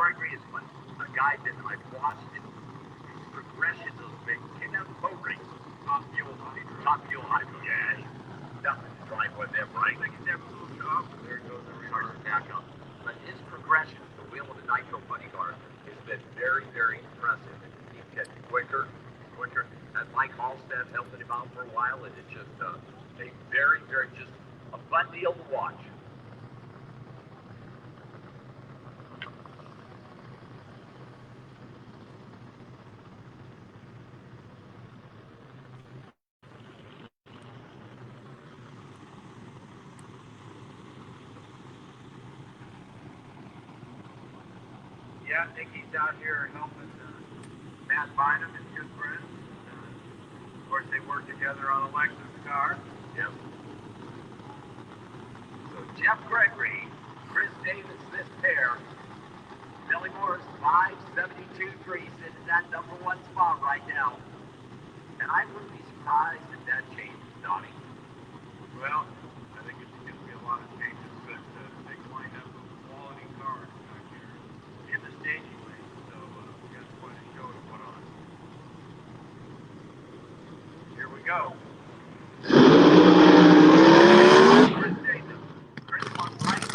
Gregory is a guy that I've watched his progression of things. Came out of the boat race. Top fuel hydro. Yeah. Nothing to drive with them, right? I think he's never moved up. There goes the reverse back up. But his progression at the wheel of the Nitro Funny Car has been very, very impressive. He's getting quicker. And Mike Halstead helping him out for a while, and it's just a very, very just a fun deal to watch. Yeah, Nicky's out here helping Matt Bynum, his good friend. Of course, they work together on a Lexus car. Yep. So Jeff Gregory, Chris Davis, this pair. Billy Morris, 572.3, sitting in that number one spot right now. And I wouldn't be surprised if that changes, Donnie. Well, I think it's going to be a lot of changes, but they lined up with quality cars back here in the staging lane. So we got quite a show to put on. Here we go. Chris Davis. Chris on right.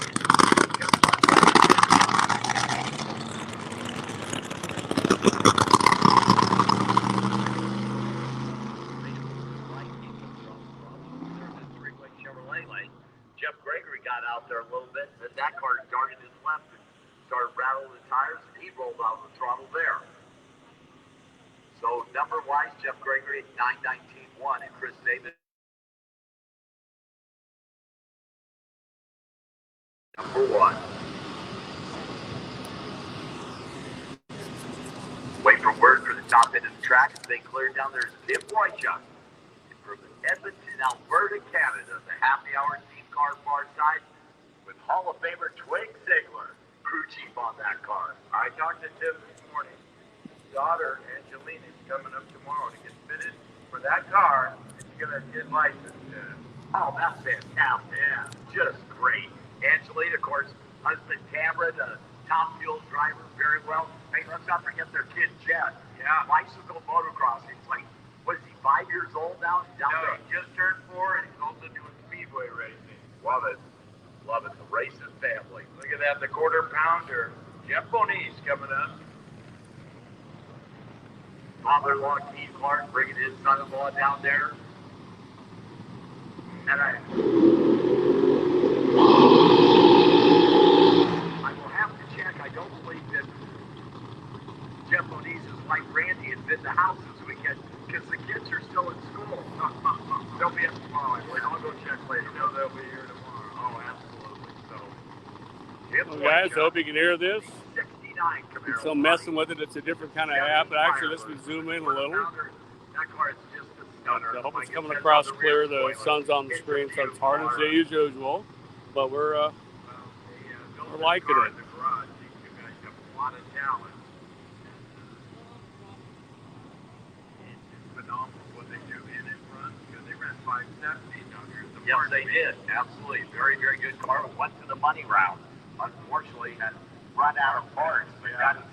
Jeff Gregory got out there a little bit, and then that car darted his left and started rattling the tires, and he rolled out the throttle there. So number-wise, Jeff Gregory at 919.1, and Chris Davis number one. Wait for word for the top end of the track as they clear down there. Tim Boychuk from Edmonton, Alberta, Canada. The happy hour team car far side with Hall of Famer Twig Ziegler, crew chief on that car. I talked to Tim this morning. His daughter, Angelina, is coming up tomorrow to get fitted for that car, and she's going to get licensed. Oh, that's fantastic. Yeah, just great. Angelina, of course, husband Cameron, the top fuel driver, very well. Hey, let's not forget their kid, Jet. Yeah. Bicycle motocross. He's like, what is he, 5 years old now? No, he just turned 4, and he's also doing speedway racing. Love it. Love it. The Racing family. Look at that, the quarter pounder. Jeff Bonise coming up. Father-in-law Keith Clark bringing his son-in-law down there. And I will have to check. I don't believe that Jeff Bonise's wife Randy has been to the house this weekend because the kids are still in school. They'll be in tomorrow. I'll go check later. You know they'll be here tomorrow. Oh, absolutely. So, well, guys, I hope you can hear this. 69 Camaro. So messing with it, it's a different kind of app. But actually, let's zoom in a little. That car is just a stunner. I hope it's coming across clear. The sun's on the screen, so it's hard to see as usual. But we're liking it. You guys have a lot of talent. It's phenomenal what they do in front because they ran 570 down here. Yes, they did. Absolutely. Very, very good car. Went to the money round. Unfortunately, had run out of parts. But that is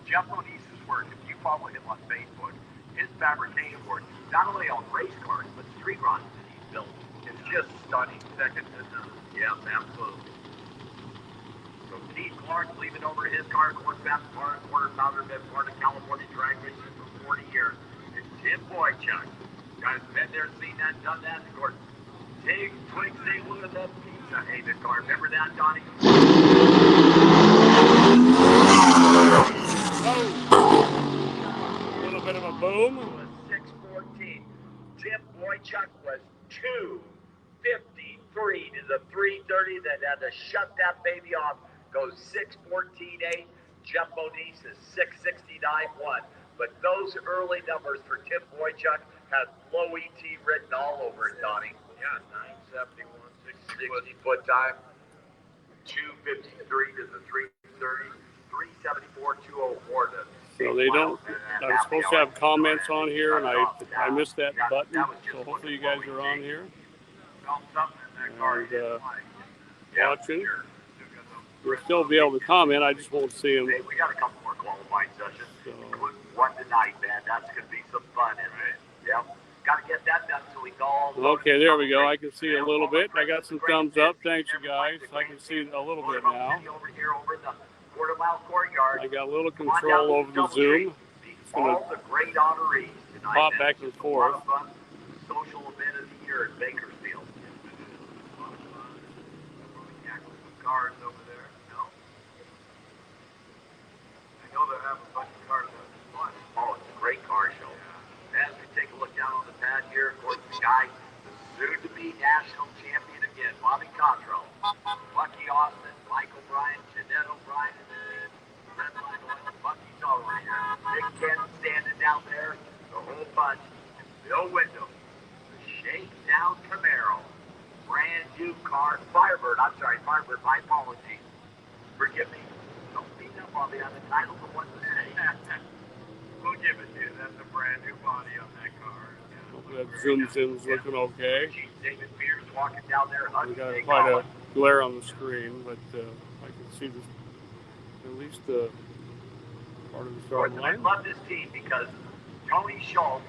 Jeff Bonise's work. If you follow him on Facebook, his fabrication work, not only on race cars, but street runs that he's built, is just stunning. Second to none. Yes, absolutely. So Keith Clark leaving over his car, of course, best quarter pounder, been part of California drag racing for 40 years. It's Tim Boychuk. Guys, been there, seen that, done that. Of course, Twig Ziegler with that pizza hated car. Remember that, Donnie? Oh. A little bit of a boom. It was 614. Tim Boychuk was 253 to the 330. That had to shut that baby off. Goes 614.8. Jeff Bonise is 669.1. But those early numbers for Tim Boychuk had low ET written all over it, Donnie. Yeah, 971, 60 foot time. 253 to the 330. 374, 204 to. So they don't. I'm supposed to have comments on here, and I missed that button. So hopefully you guys are on here and watching. you'll still be able to comment. I just won't see them. Hey, we got a couple more qualifying sessions. So, Including one tonight, man. That's going to be some fun, isn't it? Yep. Got to get that done so we go. okay, there we go. I can see a little bit. I got some thumbs up. Thanks, you guys. I can see a little bit now. Over here, over the quarter-mile courtyard. I got a little control over the zoom. All the great honorees tonight. Pop back and forth. A lot of fun. Social event of the year in Bakersfield. Cars over there, no? I know they have a bunch of cars out this one. Oh, it's a great car show. As we take a look down on the pad here, of course, the guy, the soon-to-be national champion again, Bobby Cottrell, Bucky Austin, Mike O'Brien, Jeanette O'Brien, and Red Line Oil. Bucky's over here. Big Ken standing down there, the whole bunch. And Bill Wyndham, the Shakedown Camaro. Brand new car, Firebird. I'm sorry, Firebird. My apologies. Forgive me. Don't beat up on me on the title for one today. We'll give it to you. That's a brand new body on that car. That zoom in's looking okay. Chief David Beers walking down there. We got quite a glare on the screen, but I can see this, at least the part of the starting I line. love this team because Tony Schultz.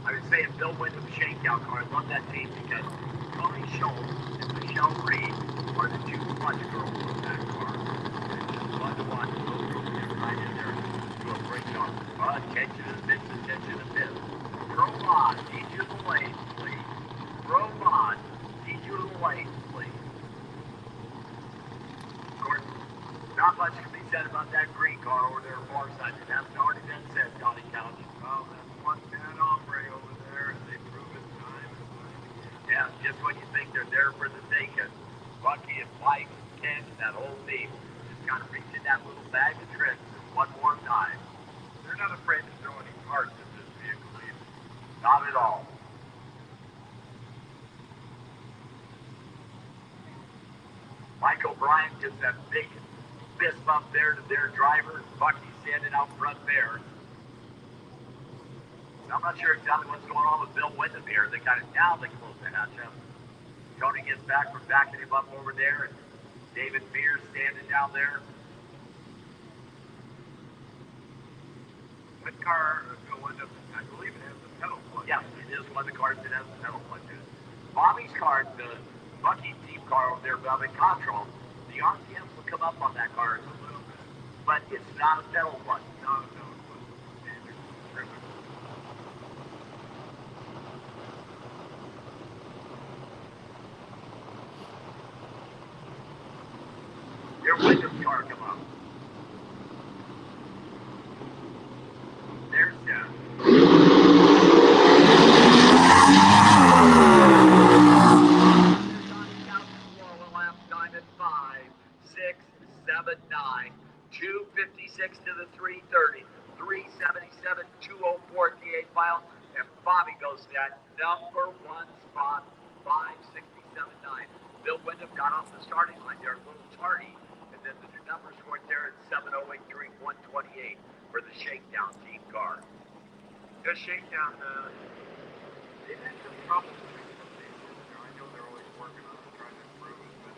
I was saying Bill Wyndham shakedown car. I love that team because Tony Schultz and Michelle Reed are the two clutch girls of that car. It's fun to watch. Those girls get right in there and do a great job. Attention to the bits, attention to the bits. Roman, need you to the lane, please. Roman, need you to the lane, please. Of course, not much can be said about that green car over there on far side. It hasn't already been said, Johnny Couch. Well, that's one bad hombre over there, and they prove it time and time again. Yeah, just when you think they're there for the taking, Bucky and Mike and Ken and that whole team just got to reach in that little bag of tricks one more time. They're not afraid to throw any parts at this vehicle either. Not at all. Mike O'Brien gets that big fist bump there to their driver. Bucky's standing out front there. I'm not sure exactly what's going on with Bill Wyndham here. They got it down. They close the hatch up. Tony gets back from backing him up over there. And David Beers standing down there. That car, Bill Wyndham, I believe it has the pedal clutch. Yes, it is one of the cars that has the pedal clutch in it. Bobby's car, the Bucky's team car over there, Bobby Cottrell, the RPM will come up on that car a little bit, but it's not a pedal clutch. Not a pedal clutch. Standard. Terrific. Your Wyndham's car come up. There's that. Time at 5, 6, 7, 9, 256 to the 330, 377, 204 at the 8 mile, and Bobby goes to that number one spot, 567.9. Bill Wyndham got off the starting line there a little tardy, and then the numbers right there at 7:08.3, 128 for the Shakedown team car. The Shakedown, they've had some problems with some things. I know they're always working on it, trying to improve it, but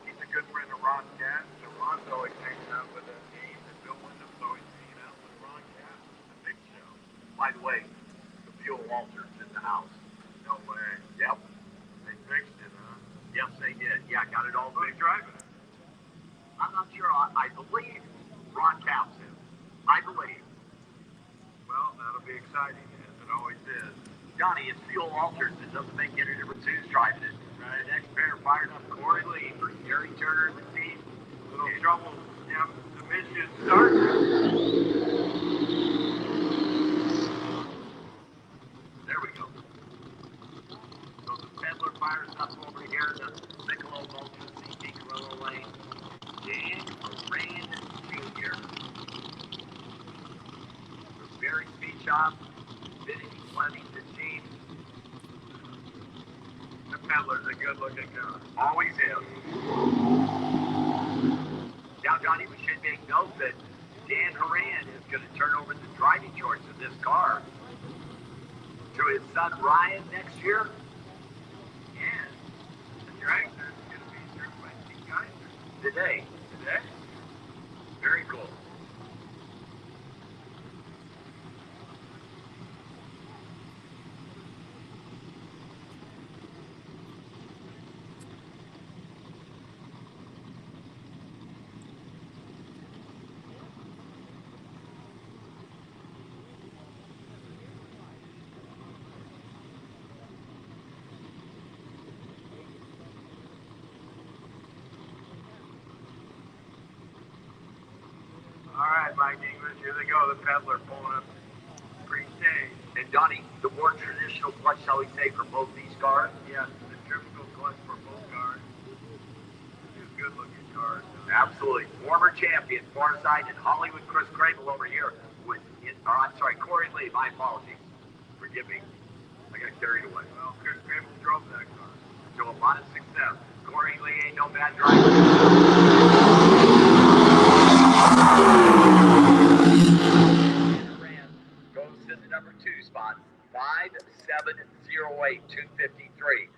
he's a good friend of Ron Cass, so Ron's always hanging out with that team, and Bill Wyndham's always hanging out with Ron Cass. It's a big show. By the way, the fuel alter's in the house. No way. Yep. They fixed it, huh? Yes, they did. Yeah, got it all Who's fixed. driving it? I'm not sure. I believe Ron Capps is. I believe. Well, that'll be exciting, as it always is. Johnny, it's fuel alters. It doesn't make any difference who's driving it. Right? Next pair fired up Corey Lee for Gary Turner and the team. Little trouble, yeah, the mission starts. There we go. So the Peddler fires up over here in the Michelob Ultra CT Corolla lane. Dan Moran Jr. For Barry Speed Shop, Vinny Flemington team. The Peddler's a good-looking car. Always is. Now, Johnny, we should make note that Dan Horan is going to turn over the driving choice of this car. to his son Ryan next year. And the dragster is going to be served by Steve Geiser. Today. Today? Very cool. All right, Mike English, here they go. The peddler pulling up pre-stage. And Donnie, the more traditional clutch, shall we say, for both these cars? Yes, the typical clutch for both cars. Two good-looking cars. Absolutely. Former champion, far side, and Hollywood Chris Crable over here with, Corey Lee. My apologies. Forgive me. I got carried away. Well, Chris Crable drove that car. So a lot of success. Corey Lee ain't no bad driver. Goes to the number 2 spot. 5708, 253.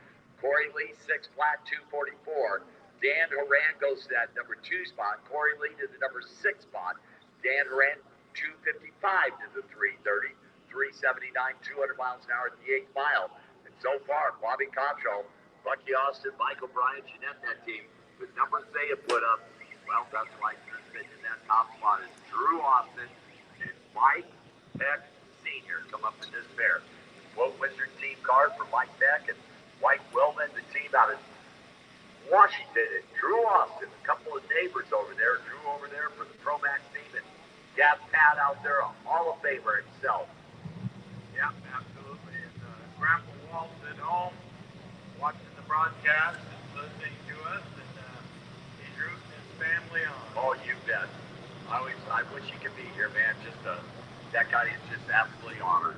Corey Lee, 6 flat, 244. Dan Horan goes to that number 2 spot. Corey Lee to the number 6 spot. Dan Horan, 255 to the 330. 379, 200 miles an hour at the 8th mile. And so far, Bobby Cottrell, Bucky Austin, Mike O'Brien, Jeanette, that team, the numbers they have put up, well, that's why they're sitting in that top spot is Drew Austin and Mike Peck Sr. come up in this pair. Quote Wizard team car for Mike Peck and White Willman, the team out of Washington, and Drew Austin, a couple of neighbors over there. Drew over there for the Pro Max team, and Gab Pat out there, a Hall of Famer himself. Yeah, absolutely. And Grandpa Walt's at home watching the broadcast and listening to us, and he's rooting his family on. Oh, you bet. I wish he could be here, man. Just that guy is just absolutely honored.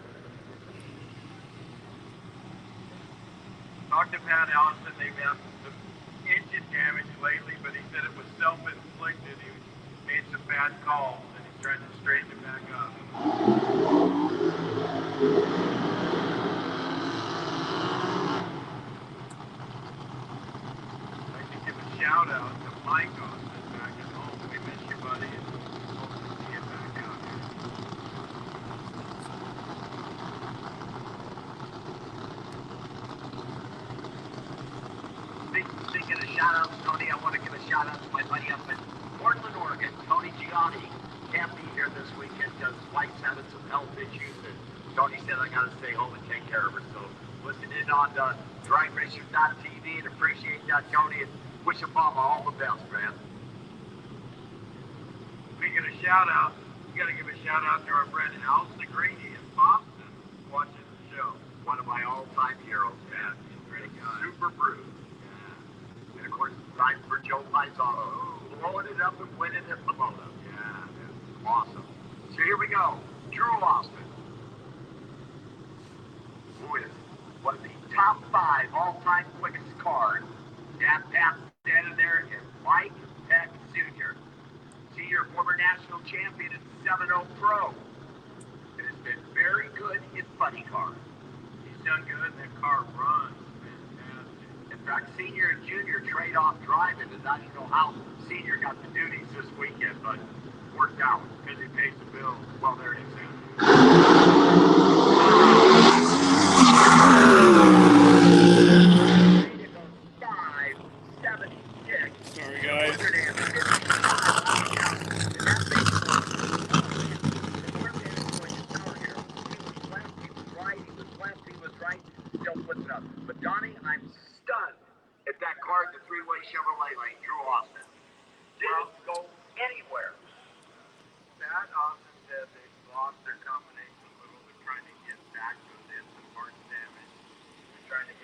Talked to Pat Allison. They've had some engine damage lately, but he said it was self-inflicted. He made some bad calls, and he's trying to straighten it back up. I'd like to give a shout out to Mike Austin back at home. We miss you, buddy, and hope to see you back out here. Speaking of shout outs, Tony, I want to give a shout out to my buddy up in Portland, Oregon, Tony Gianni. Can't be here this weekend because wife's having some health issues, and Tony said I got to stay home and take care of her. So listen in on DragRacers.tv and appreciate that, Tony, and wish your mama all the best, man. Speaking of shout outs, we got to give a shout out to our friend Al Segrini in Boston watching the show. One of my all-time heroes, man. He's a great guy. Super Bruce. Yeah. And of course, time for Joe Paisano, blowing it up and winning at Pomona. Yeah. Awesome. So here we go. Drew Austin, who is one of the top 5 all-time quickest cars. Dan Pat standing there, and Mike Peck Sr. Senior, former national champion at 7.0 Pro. And has been very good in funny cars. He's done good, and that car runs fantastic. In fact, Senior and Junior trade off driving, and I don't know how Senior got the duties this weekend, but worked out because he pays the bills. Well, there it is. Sorry, guys. But Donnie, I'm stunned at that car at the 3-way Chevrolet lane, Drew Austin. Didn't go anywhere. Pat Austin said they've lost their combination a little. They're trying to get back to it. They had some parts damage. They're trying to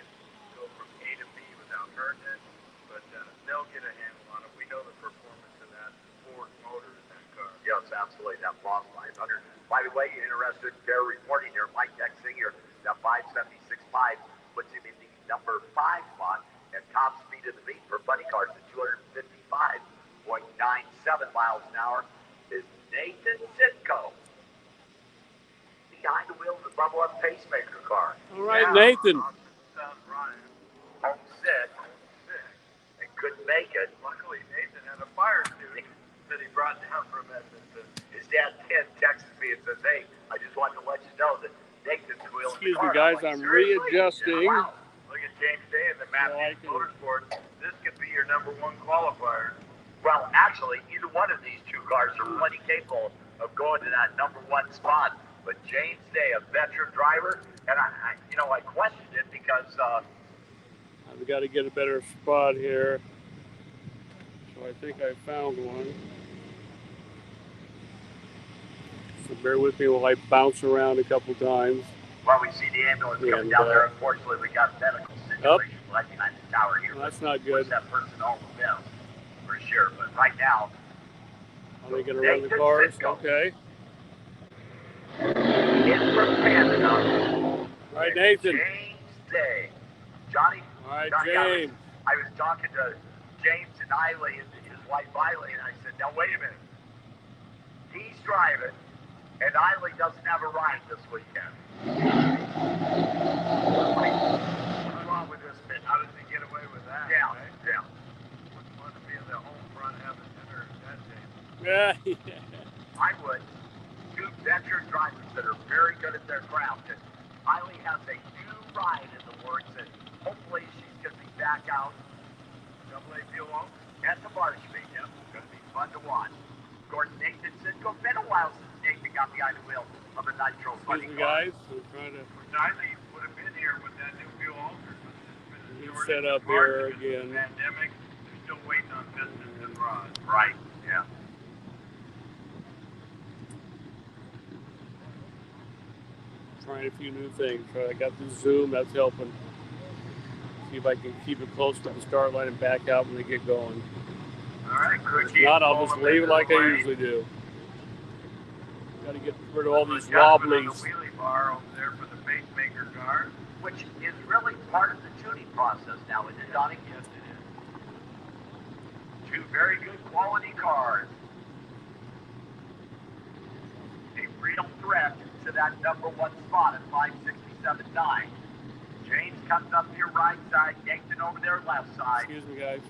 go from A to B without hurting it. But they'll get a handle on it. We know the performance of that Ford motor in that car. Yes, absolutely. That lost 500. By the way, you're interested, they're reporting here, Mike Peck Sr., that 576.5 puts him in the number 5 spot and top speed of the beat for buddy cars at 255.97 miles an hour is Nathan Sitko. The behind the wheel of the Bubble Up pacemaker car. All right, Nathan. Homesick. And couldn't make it. Luckily, Nathan had a fire suit that he brought down from Edmonton. His dad, Ken, texts me and says, hey, I just wanted to let you know that Nathan's wheel in the Excuse me, car. guys. like, I'm "Seriously?" readjusting. Yeah, wow. Look at James Day in the Matthews Motorsports. This could be your #1 qualifier. Well, actually, either one of these two cars are plenty capable of going to that #1 spot. But James Day, a veteran driver, and I questioned it because I've got to get a better spot here. So I think I found one. So bear with me while I bounce around a couple times. well, we see the ambulance coming And, down there. Unfortunately, we got a medical situation right behind the tower here. Well, that's not Push good. that person all the bell for sure. But right now, Are they going to run the cars? Okay. it's from Canada. All right, Nathan. James Day. Johnny. All right, Johnny, James. I was talking to James and Eiley and his wife Eiley, and I said, now wait a minute. He's driving, and Eiley doesn't have a ride this weekend. What's wrong with this bit? How does he get away with that? Yeah, Right? yeah. Wouldn't want to be in the home front having dinner that day. Yeah. I would. Two veteran drivers that are very good at their craft. And Eiley has a new ride in the works, and hopefully she's going to be back out AA Fuel. at the Marshby. Yep. It's going to be fun to watch. Of course, Nathan Sitko. Been a while since Nathan got behind the wheel of a Nitro funny Excuse me, car. guys. I'm trying to Riley would have been here with that new fuel altered. get set up here again. Pandemic. They're still waiting on pistons and rods. Right. Yeah. Trying a few new things. I got the zoom. That's helping. See if I can keep it close to the start line and back out when they get going. All right, crew If chief. not, I'll just pull them leave it into like the I lane. usually do. Got to get rid of all these Adjustment on the wobblies. wheelie bar over there for the pacemaker car. Which is really part of the tuning process now, isn't it, Donnie? Yes, it is. Two very good quality cars. A real threat to that #1 spot at 567.9. James comes up to your right side, Nathan over their left side. Excuse me, guys.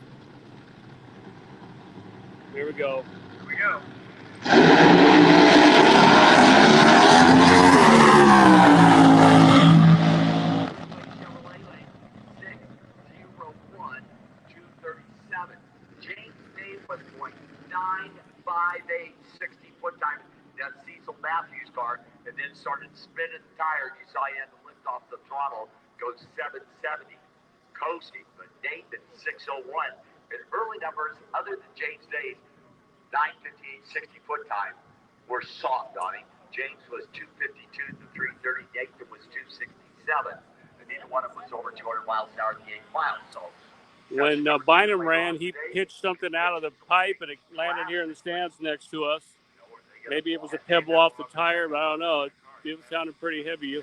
Here we go. Here we go. Chevrolet lane 601-237. James Day was going 9.58 60-foot time. That Cecil Matthews car, and then started spinning the tire. You saw he had to lift off the throttle. Goes 770, coasting. But Nathan 601. And early numbers, other than James Day's 9:58 60-foot time, were soft on him. James was 252 to 330. Nathan was 267. And neither one of them was over 200 miles an hour at the 8 miles. So When Bynum ran, he pitched something out of the pipe and it landed here in the stands next to us. Maybe it was a pebble off the tire, but I don't know. It sounded pretty heavy.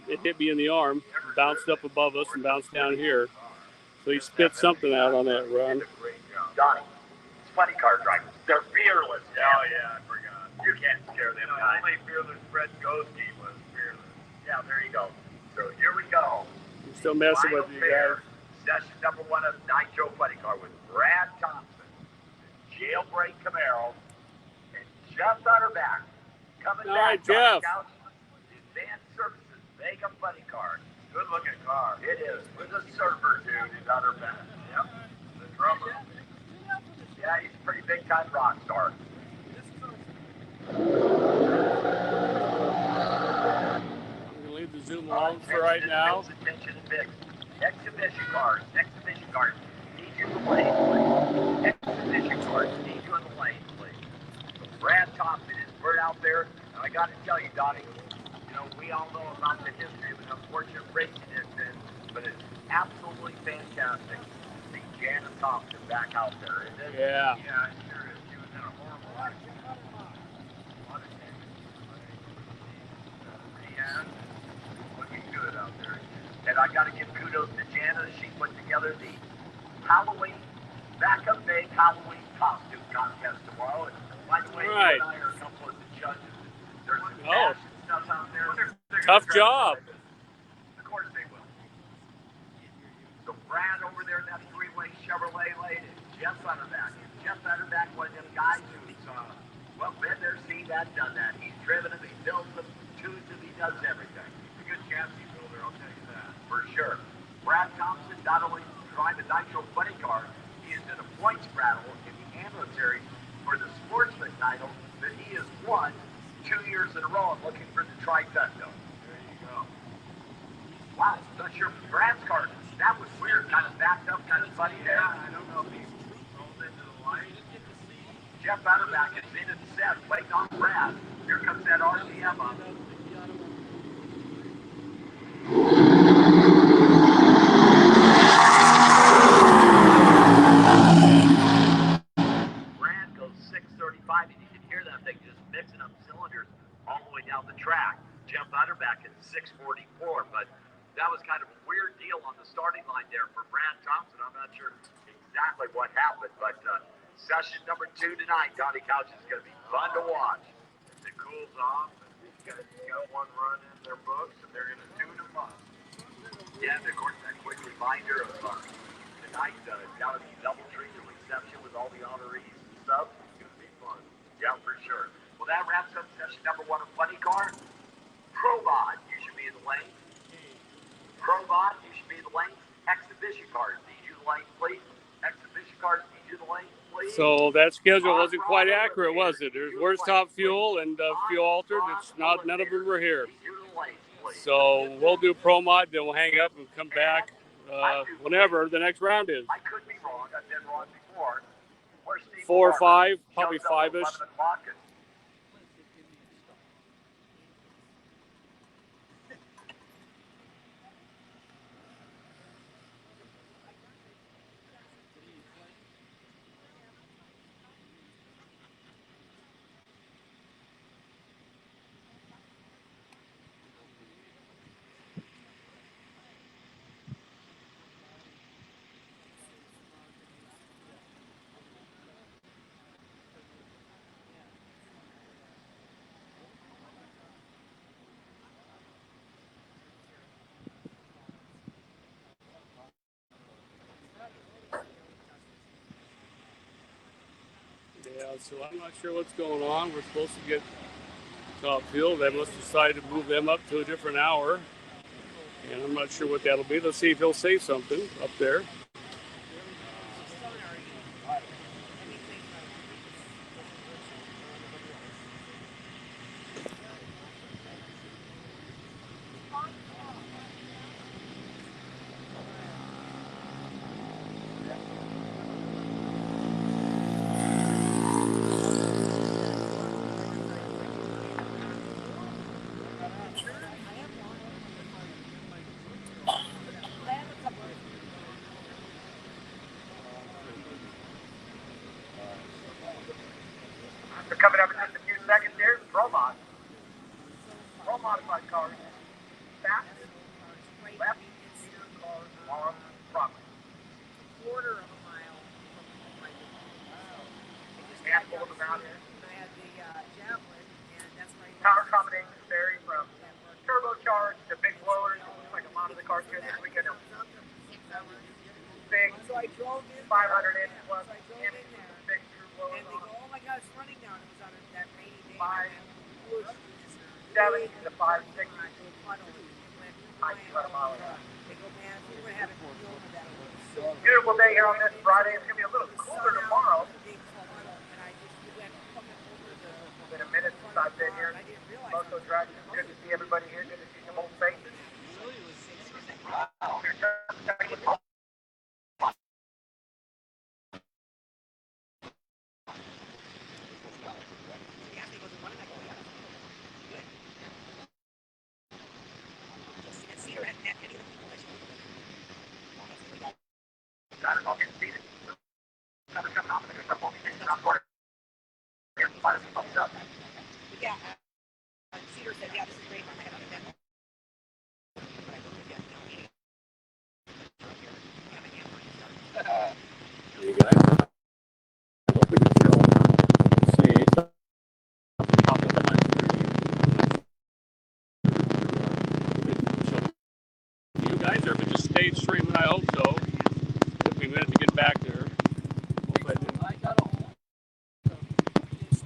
It hit me in the arm, bounced up above us, and bounced down here. So he spit something out on that run. Great job. Donnie, it's funny car drivers. They're fearless. Oh, yeah, I forgot. You can't scare them guys. Only fearless Fred Goski was fearless. Yeah, there you go. So here we go. I'm still messing with you guys. Session #1 of Nitro Funny Car with Brad Thompson, Jailbreak Camaro, and Jeff Utterback coming All back right, on Jeff. the couch. Advanced Services Mega Funny Car. Good looking car. It is with a server dude in Utterback. Yep. The drummer. Yeah, he's a pretty big time rock star. I'm going to leave the zoom alone for right now. Attention, big. Exhibition cars. Need you in the lane, please. Exhibition cars. Need you in the lane, please. Brad Thompson is bird out there, and I got to tell you, Donnie, we all know about the history of an unfortunate racing incident, but it's absolutely fantastic to see Jana Thompson back out there. Isn't it? Yeah. Yeah, it sure is. She was in a horrible accident. A lot of damage. Rehab. Looking good out there. And I got to give kudos to Jana. She put together the Halloween, backup big Halloween costume contest tomorrow. And by the way, Right. you and I are a couple of the judges. There's some Oh. fashion stuff out there. Tough job. Of course they will. So Brad over there in that three-way Chevrolet lane is Jeff Utterback. Jeff Utterback, one of them guys who's, well, been there, seen that, done that. He's driven them, he builds them, tunes them, he does everything. He's a good chassis builder, I'll tell you that. For sure. Brad Thompson not only drives a Nitro Funny Car, he is in a points battle in the ambulance series for the Sportsman title that he has won 2 years in a row. I'm looking for the trifecta. There you go. Wow, not sure Brad's car. That was weird, kind of backed up, kind of funny there. Yeah, I don't know if he rolled into the light. Jeff Utterback is in at set, waiting on Brad. Here comes that RCM up. Brad goes 635, and you can hear that thing just mixing up cylinders all the way down the track. Jeff Utterback is 644, but that was kind of a weird deal on the starting line there for Brad Thompson. I'm not sure exactly what happened, but session number 2 tonight, Donnie Couch, is going to be fun to watch. If it cools off, and these guys got one run in their books, and they're going to tune them up. Yeah, and of course, that quick reminder of tonight, it's got to be Doubletree, the reception with all the honorees and stuff. It's going to be fun. Yeah, for sure. Well, that wraps up session number 1 of Funny Car. Probot, you should be in the lane. Probot, you should be in the lane. Exhibition cars, need you in the lane, please. Exhibition cars, need you in the lane, please. So that schedule wasn't quite accurate, was it? There's Where's Top Fuel and Fuel Altered. It's not, none of them were here. So we'll do Promod, then we'll hang up and come back whenever the next round is. I could be wrong. I've been wrong before. Where's Steve 4 or Barber? 5, probably Shows up at 5-ish. 11 o'clock and Yeah, so I'm not sure what's going on. We're supposed to get Top Fuel. They must decide to move them up to a different hour. And I'm not sure what that'll be. Let's see if he'll say something up there. they're coming up in just a few seconds here. Promod. Pro modified cars. Fastest left meter cars on property. Quarter of a mile from my Handful of them out here. I had the Javelin, and that's where I Power combinations vary from turbocharged to big blowers. Looks like a lot of the cars here this weekend are big So I drove in 500 inch plus So I drove in there, big true blowers and they on go, oh my God, it's running down. It was on that rainy day. Five, Whoosh, 70 to 560. into a puddle. It went I cut 'em out. They go, man, we were having fun over that. It was so Beautiful day here on this Friday. It's going to be a little cooler tomorrow. big puddle, and I just we went fucking over the. It's been a minute since I've been here. I didn't realize. Moto Drive. It's good to see everybody here. Good to see some old faces. I don't know if you can see it. Another coming off. There's a couple of things not working. Here's the fire. Yeah, Cedar said, yeah, this is great. late streaming. I hope so. Took me a minute to get back there. Hope I didn't.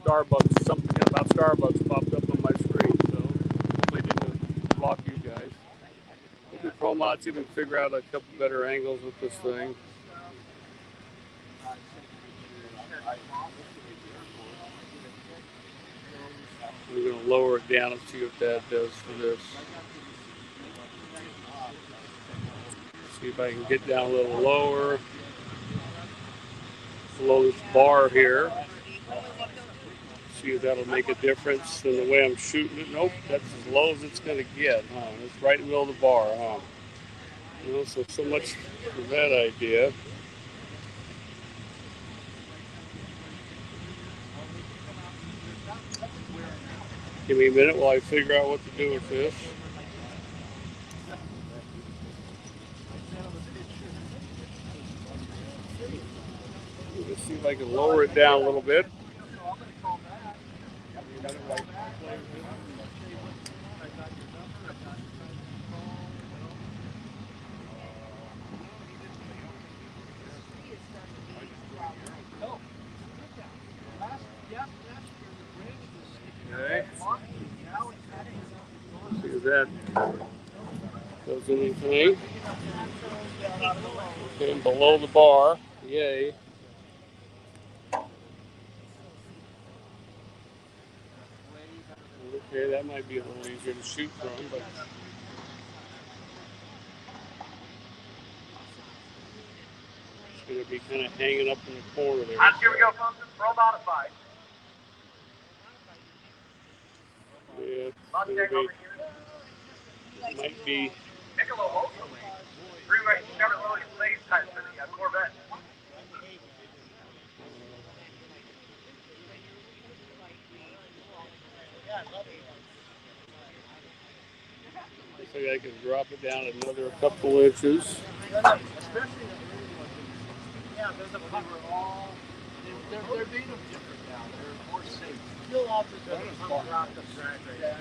Starbucks, something about Starbucks popped up on my screen, so hopefully it didn't block you guys. Maybe ProMod, see if we can figure out a couple better angles with this thing. We're going to lower it down and see what that does for this. See if I can get down a little lower. Below this bar here. See if that'll make a difference in the way I'm shooting it. Nope, that's as low as it's going to get, huh? It's right in the middle of the bar, huh? You know, so much for that idea. Give me a minute while I figure out what to do with this. Let's see if I can lower it down a little bit. Okay. See if that does anything. Okay, below the bar. Yay. Okay, that might be a little easier to shoot from, but it's going to be kind of hanging up in the corner there. Here we go, folks. Roll modified. Yeah, Mustang over here. it might be. Michelob Ultra. Three-way Chevrolet Blaze type for the Corvette. I think I can drop it down another couple inches. Yeah, there's a cover all. They're being different now. They're more safe. Still offers a rock of drag race.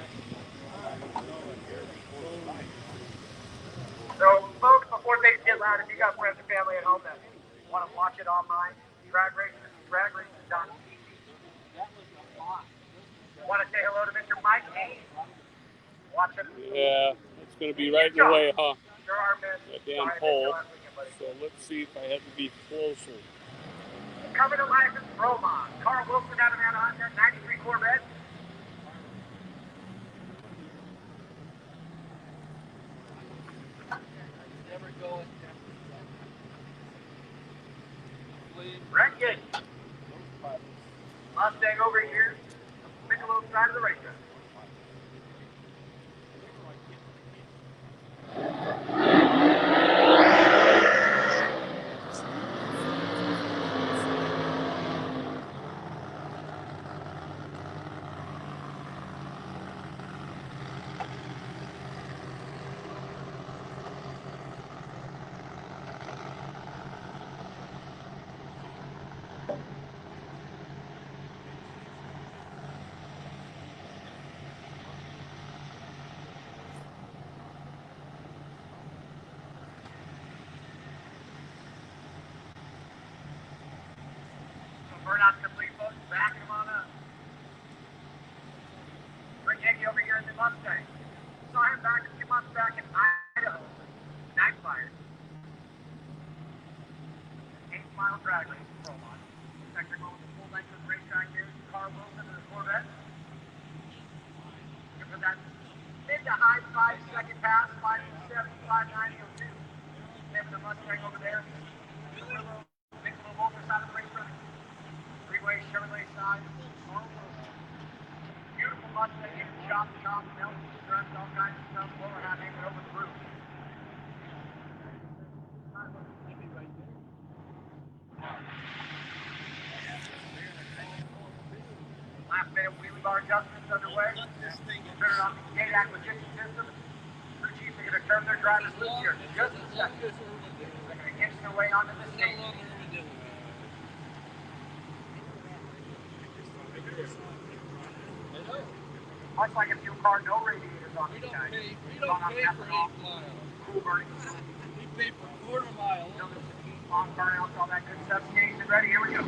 So, folks, before things get loud, if you got friends and family at home that want to watch it online, drag races.tv. Want to say hello to Mr. Mike Hayes? Watch it. Yeah, it's going to be right in the way, huh? There are men. That damn pole. So let's see if I have to be closer. Covered in license, ProMod. Carl Wilson out of Anaheim, 93 Corvette. Never going. Rankin. Mustang over here. Michelob side of the racetrack. Burnout's complete, folks. Back him on up. Bring Iggy over here in the Mustang. Saw him back a few months back in Idaho. Night fire. 8-mile drag race, ProMod. Sector going the full length of the racetrack here. Carl Wilson and the Corvette. Looking for that mid to high 5-second pass, 5.7, 5.902. Same with the Mustang over there. Michelob Ultra side of the racetrack. Three-way Chevrolet side. Beautiful Mustang in chop, melt, stressed, all kinds of stuff. Lower half hanging over the roof. Last minute wheelie bar adjustments underway. Turn it on the gate acquisition system. Crew chiefs are going to turn their drivers loose here in just a second. They're going to inch their way onto the stage. Much like a fuel car, no radiators on these guys. We don't pay for 8 miles. Cool burning. quarter mile. Building some heat, long burnouts, all that good stuff. Station ready. Here we go.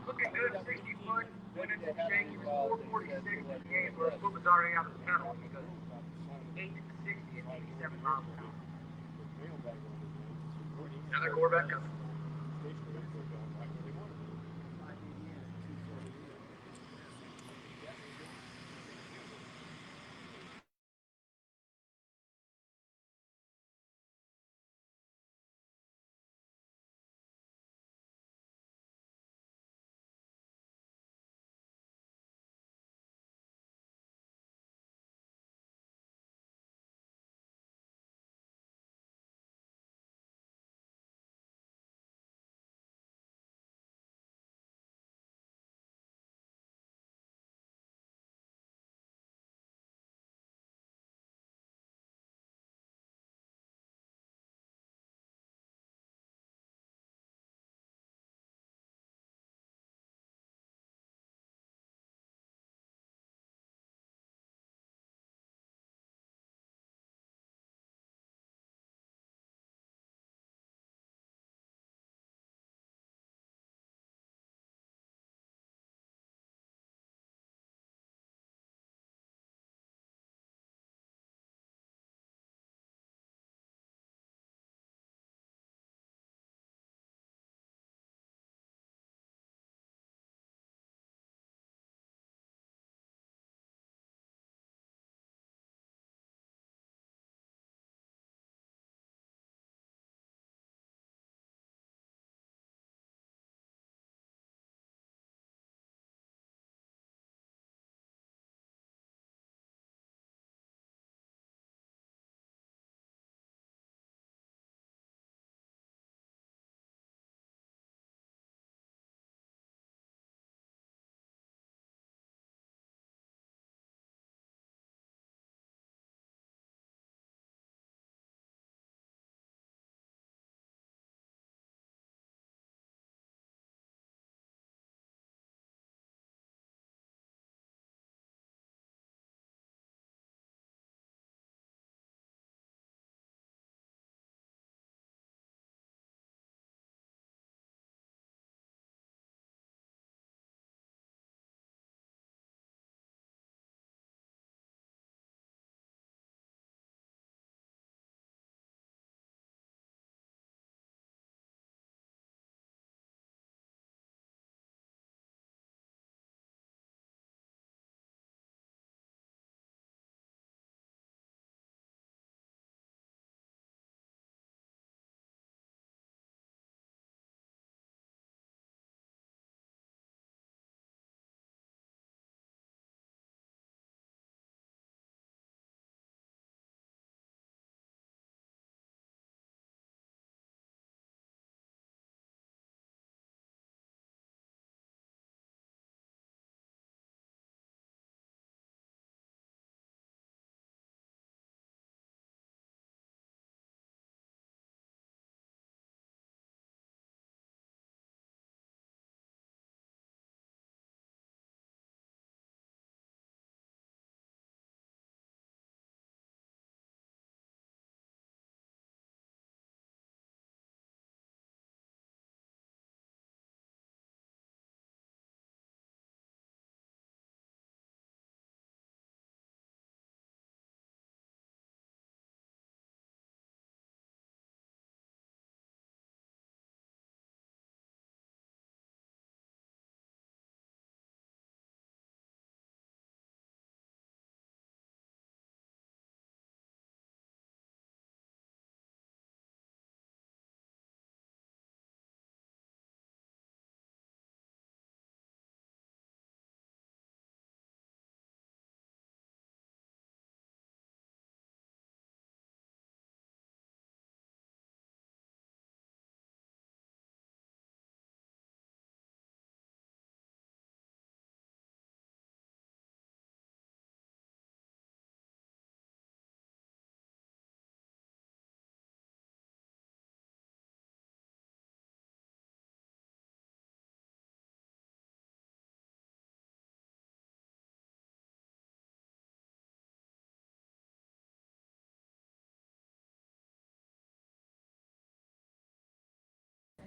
Looking good, 60 foot. When it's shaking, 446 in the game, but it was already out of the pedal because 8 to 60 and 87 miles an hour. Another Corvette coming.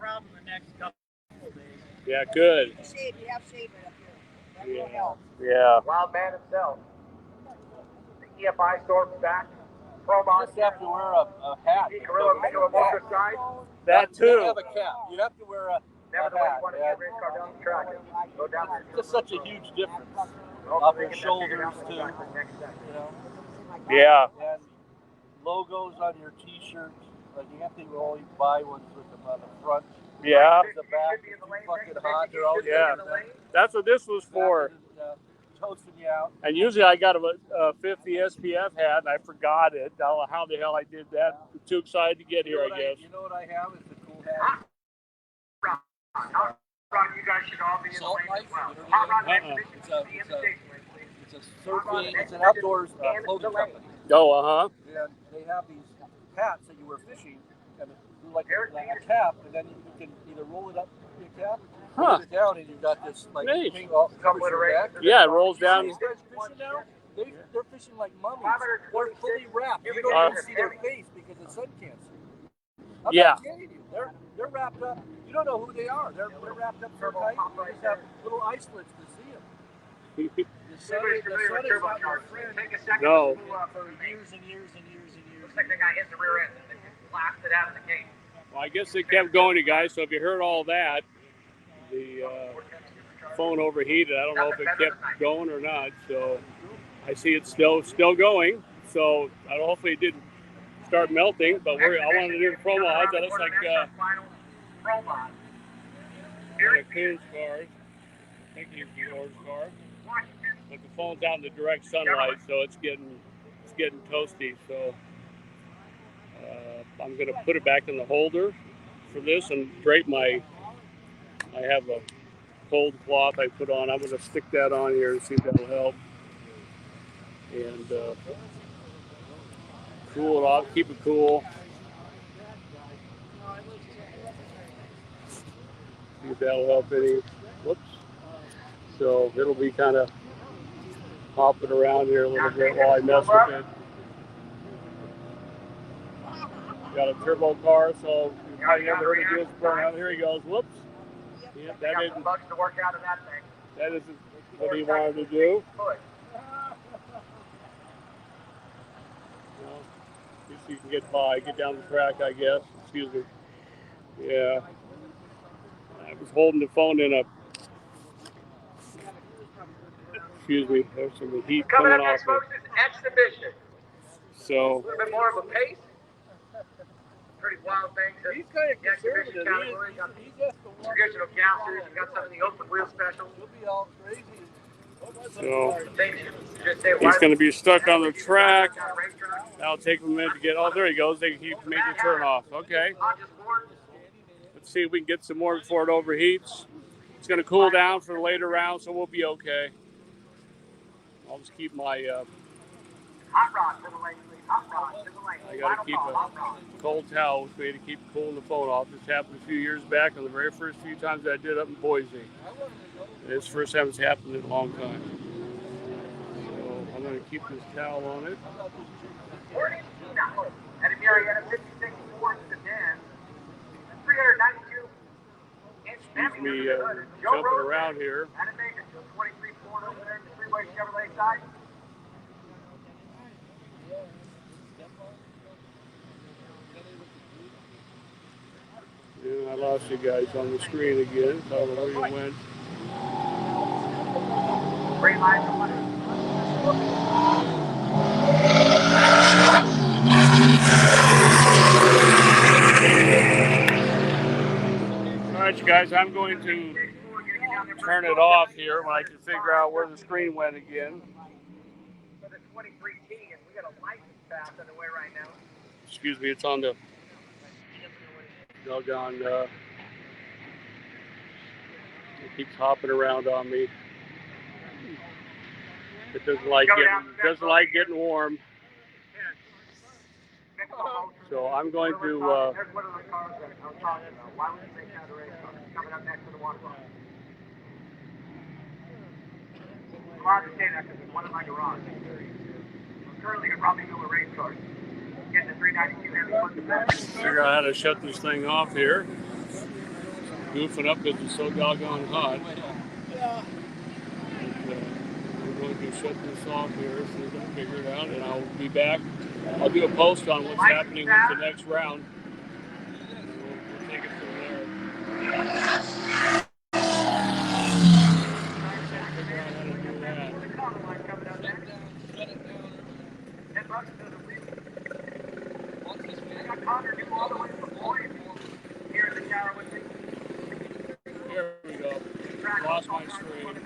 problem the next couple of days. Yeah, good. Shade, we have shade right up here. That will Yeah. help. Yeah. Wild man himself. The EFI storms back. Promon. You just have to wear a hat. Gorilla Mingo Motor Side. That You too. have a cap. You have to wear a Never the way hat. you want to get a race car down the track. Go down there. It's just such a huge difference. Hopefully Up they your get that figured shoulders out for the too. track for the next second. You know, Yeah. and logos on your T-shirts. Like you have to only buy ones with them on the front. Yeah. The back is too fucking hot. They're always Yeah. making that That's what this was for. toasting you out. And usually I got a 50 SPF hat, and I forgot it. I don't know how the hell I did that. I'm too excited to get here, I guess. You know what I have is the cool hat. Hot Rod, you guys should all be in the Salt lane as Life. well. You know Hot what Rod I mean? Expedition, It's the a invitation lane, please. It's a surfing. It's an outdoors clothing company. Oh, uh-huh. And they have these hats that you wear fishing, and do like a cap, and then you can either roll it up to your cap, Huh. put it down, and you've got this like Nice. thing all covers your back. Yeah, it rolls down. These guys fishing now, they're fishing like mummies. 526. They're fully wrapped. You don't even see their face because the sun can't see. I'm Yeah. not kidding you. They're wrapped up. You don't know who they are. They're wrapped up so tight. You just have little ice slits to see them. The sun Everybody's is familiar with not your turbochargers. friend. Take a second No. to pull up For for the years and years and years and years. Looks like the guy hit the rear end. They just blasted out of the gate. Well, I guess it kept going, you guys. So if you heard all that, the phone overheated. I don't know if it kept going or not. So I see it's still going. So hopefully it didn't start melting. But I wanted to do the promo odds. That looks like Promod. a Coons car. I think he's the orange car. But the phone's out in the direct sunlight, so it's getting toasty. So I'm going to put it back in the holder for this and drape I have a cold cloth I put on. I'm going to stick that on here and see if that'll help. And cool it off, keep it cool. See if that'll help any. Whoops. So it'll be kind of hopping around here a little bit while I mess with it. Got a turbo car, so you probably never heard it do this burn out. Here he goes. Whoops. Yeah, Got some bugs to work out of that thing. that isn't what he wanted to do. Good. Well, at least you can get down the track, I guess. Excuse me. Yeah. I was holding the phone in a. Excuse me. There's some heat Coming coming up off next, it. folks, is Exhibition. So. A little bit more of a pace. Pretty wild things. He's kind of The Exhibition conservative. category. Got He's just the one. traditional gassers. You got some of the open wheel specials. He'll be all crazy. So Things just say, he's going to be stuck on the track. On a racetrack. That'll take him a minute to get. Oh, there he goes. He made the turn off. Okay. Not just board. Let's see if we can get some more before it overheats. It's going to cool down for the later round, so we'll be okay. I'll just keep my. Hot rod to the lane, please. Hot rod to the lane. I got to keep Hot a rod. cold towel with me to keep cooling the phone off. This happened a few years back on the very first few times I did up in Boise. It's the first time it's happened in a long time. So I'm going to keep this towel on it. Morning, Tina. At a Marietta 56 Ford sedan. 392 inch Excuse me Joe jumping Rosen. around here. At a Baker 223 Ford over there in the freeway Chevrolet side. Yeah, I lost you guys on the screen again. So I don't know where you went. Green light for money. All right, you guys, I'm going to turn it off here when I can figure out where the screen went again. For the 23T, and we got a license pass underway right now. Excuse me, it's on the doggone. It keeps hopping around on me. It doesn't like getting warm. So I'm going to. There's one of those cars that I was talking about. Why would you make that a race car? Coming up next to the water park. I'm allowed to say that because it's one of my garages. I'm currently at Robbie Miller Race Cars. Getting the 392 Chevy. Figure out how to shut this thing off here. goofing up because it's so doggone hot. Yeah. But, we're going to shut this off here as soon as I figure it out, and I'll be back. I'll do a post on what's happening with the next round. We'll take it from there. Figure out how to do that. Shut it down. $10 doesn't leave. Once this I got Connor due all the way from Boyd here in the shower with me. Here we go. Lost my screen.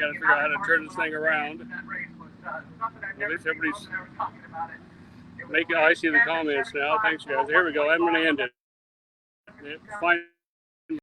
got to figure out how to turn this thing around. At least everybody's making. Oh, I see the comments now. Thanks, guys. Here we go. I'm going to end it. Fine.